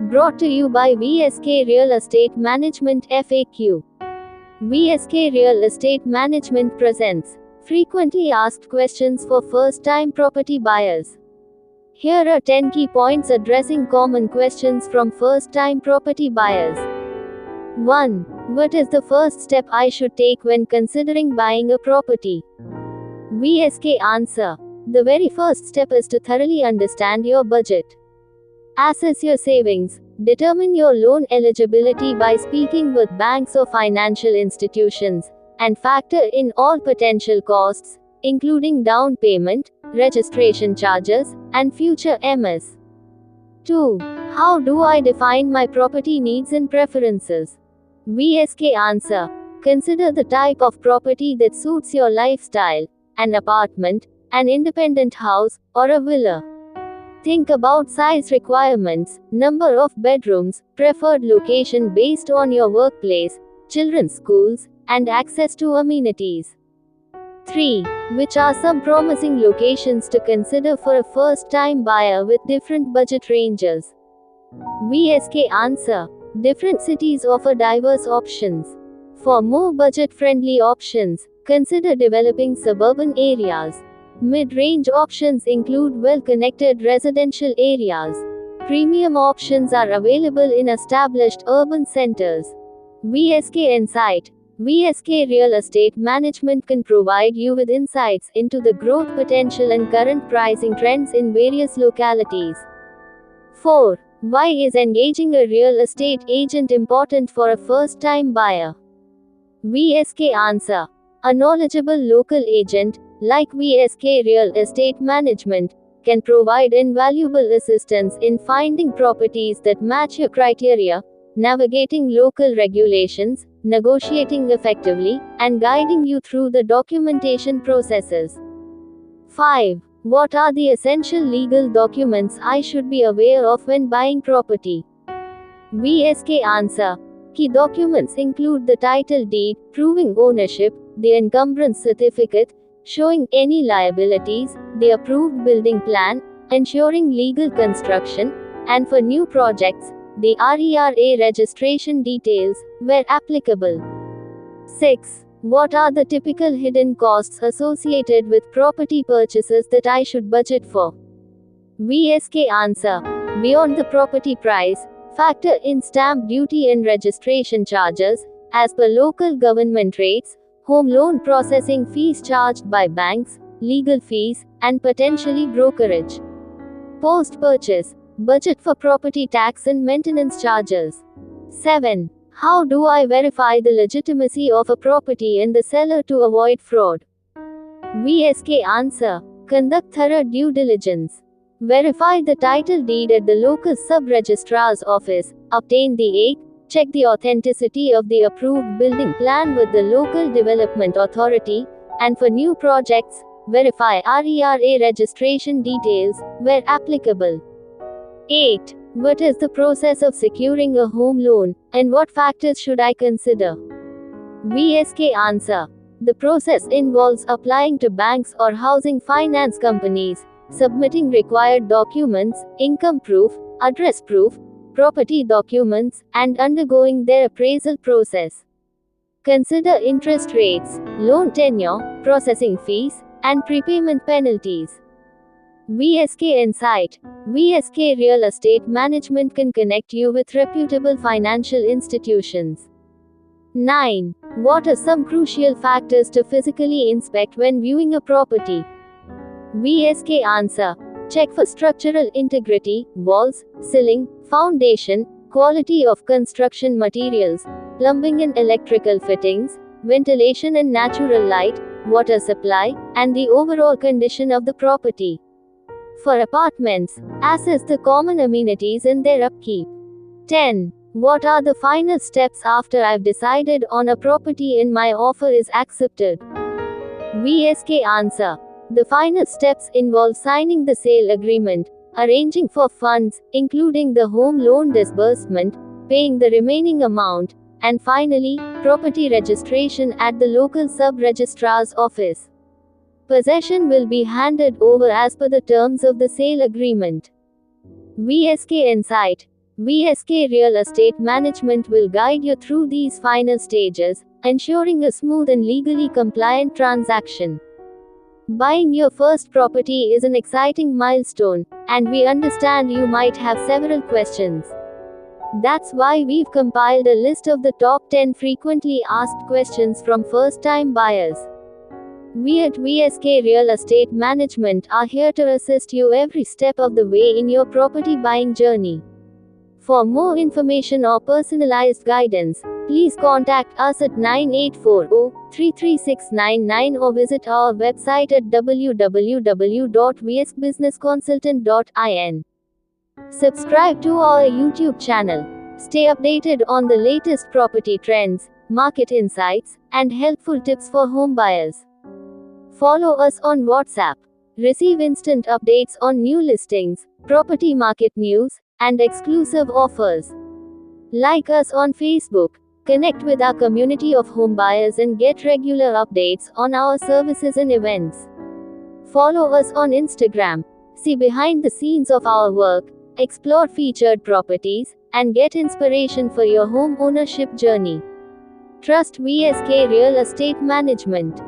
Brought to you by VSK Real Estate Management FAQ. VSK Real Estate Management presents frequently asked questions for first-time property buyers. Here are 10 key points addressing common questions from first-time property buyers. 1. What is the first step I should take when considering buying a property? VSK answer. The very first step is to thoroughly understand your budget. Assess your savings. Determine your loan eligibility by speaking with banks or financial institutions, and factor in all potential costs, including down payment, registration charges, and future MS. 2. How do I define my property needs and preferences? VSK answer. Consider the type of property that suits your lifestyle: an apartment, an independent house, or a villa. Think about size requirements, number of bedrooms, preferred location based on your workplace, children's schools, and access to amenities. 3. Which are some promising locations to consider for a first-time buyer with different budget ranges? VSK answer. Different cities offer diverse options. For more budget-friendly options, consider developing suburban areas. Mid-range options include well-connected residential areas. Premium options are available in established urban centers. VSK Insight. VSK Real Estate Management can provide you with insights into the growth potential and current pricing trends in various localities. 4. Why is engaging a real estate agent important for a first-time buyer? VSK answer. A knowledgeable local agent, like VSK Real Estate Management, can provide invaluable assistance in finding properties that match your criteria, navigating local regulations, negotiating effectively, and guiding you through the documentation processes. 5. What are the essential legal documents I should be aware of when buying property? VSK answer. Key documents include the title deed, proving ownership, the encumbrance certificate, showing any liabilities, the approved building plan, ensuring legal construction, and for new projects, the RERA registration details, where applicable. 6. What are the typical hidden costs associated with property purchases that I should budget for? VSK answer. Beyond the property price, factor in stamp duty and registration charges, as per local government rates, home loan processing fees charged by banks, legal fees, and potentially brokerage. Post-purchase, budget for property tax and maintenance charges. 7. How do I verify the legitimacy of a property and the seller to avoid fraud? VSK answer. Conduct thorough due diligence. Verify the title deed at the local sub-registrar's office, obtain the AIC, check the authenticity of the approved building plan with the local development authority, and for new projects, verify RERA registration details, where applicable. 8. What is the process of securing a home loan, and what factors should I consider? VSK answer. The process involves applying to banks or housing finance companies, submitting required documents, income proof, address proof, property documents, and undergoing their appraisal process. Consider interest rates, loan tenure, processing fees, and prepayment penalties. VSK Insight. VSK Real Estate Management can connect you with reputable financial institutions. 9. What are some crucial factors to physically inspect when viewing a property? VSK answer. Check for structural integrity, walls, ceiling, foundation, quality of construction materials, plumbing and electrical fittings, ventilation and natural light, water supply, and the overall condition of the property. For apartments, assess the common amenities and their upkeep. 10. What are the final steps after I've decided on a property and my offer is accepted? VSK answer. The final steps involve signing the sale agreement, arranging for funds, including the home loan disbursement, paying the remaining amount, and finally, property registration at the local sub-registrar's office. Possession will be handed over as per the terms of the sale agreement. VSK Insight. VSK Real Estate Management will guide you through these final stages, ensuring a smooth and legally compliant transaction. Buying your first property is an exciting milestone, and we understand you might have several questions. That's why we've compiled a list of the top 10 frequently asked questions from first-time buyers. We at VSK Real Estate Management are here to assist you every step of the way in your property buying journey. For more information or personalized guidance, please contact us at 9840-33699 or visit our website at www.vskbusinessconsultant.in. Subscribe to our YouTube channel. Stay updated on the latest property trends, market insights, and helpful tips for home buyers. Follow us on WhatsApp. Receive instant updates on new listings, property market news, and exclusive offers. Like us on Facebook. Connect with our community of home buyers and get regular updates on our services and events. Follow us on Instagram. See behind the scenes of our work, explore featured properties, and get inspiration for your home ownership journey. Trust VSK Real Estate Management.